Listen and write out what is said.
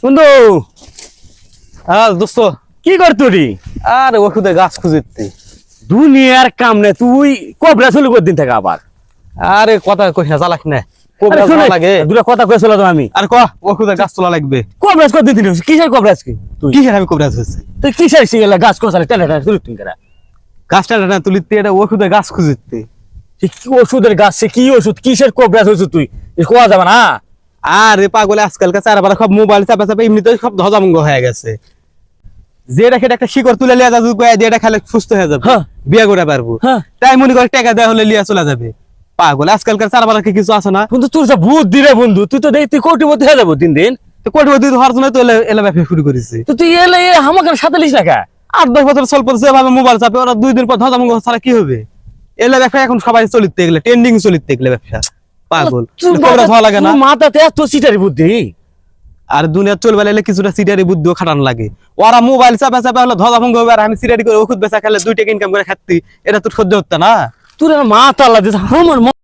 বন্ধু হ্যাঁ দোস্ত, কি করতুরি? আরে ওষুধে গাছ খুঁজতে। দুনিয়ার কাম নে, তুই কবরা চলে দিন থেকে আবার। আরে কথা কই না, চালাক না। আরে কবরাজ শুনে, ভালো লাগে। দুটা কথা কইছিল তো আমি। আর ক ওষুধে গাছ তোলা লাগবে। কবরাজ কর দিন, কিসের কবরাজ কি? তুই কিসের আমি কবরাজ হয়েছে? তুই কিসের সিগেলা গাছ কোসালে টেনে টেনে তুলি তুই কেরা? গাছটা না তুলিতে, এটা ওষুধে গাছ খুঁজতে। কি ওষুধের গাছ, সে কি ওষুধ, কিসের কবরাজ হয়েছে তুই? কোয়া যাবে না। আরে পাগলে আজকালকার চারবার সব মোবাইল চাপা চাপা এমনিতে সব ধজামঙ্গ হয়ে গেছে। যেটা খেটে একটা শিকড় তুলে লিয়া যাবে, যেটা খেলে সুস্থ হয়ে যাবে, হ্যাঁ। বিয়ে করে পারবো। হ্যাঁ। তাই মনে করে টাকা দেওয়া হলে লিয়া চলে যাবে। পাগল আজকালকার চারবার কি কিছু আছে না? বন্ধু তোর যা বুদ্ধি রে বন্ধু, তুই তো দেখি তুই কোটিপতি হয়ে যাবো দিন দিন। তো কোটিপতি হওয়ার জন্য তো এলা ব্যবসা শুরু করেছে। তো তুই এলে আমাকে সাথে লিস টাকা। 8-10 বছর চল পড়ছে যেভাবে মোবাইল চাপে, ওরা 2 দিন পর ধজামঙ্গ ছাড়া কি হবে? এলা ব্যবসা এখন সবাই চলিতে গেলে, ট্রেন্ডিং চলিতে গেলে ব্যবসা। পাগল কবরাজ হওয়া লাগে না? মাথাতে এত সিটারি বুদ্ধি। আর দুনিয়া চলবে লাইলে কিছুটা সিটারি বুদ্ধিও খাটানো লাগে। ওরা মোবাইল চাপা চাপা হলো ধজামঙ্গ হবে, আর আমি সিটারি করে ওষুধ বেচা খেলে 2 টাকা ইনকাম করে খাচ্ছি। এটা তোর সহ্য হচ্ছে না? তোর মাথা লাগে আমার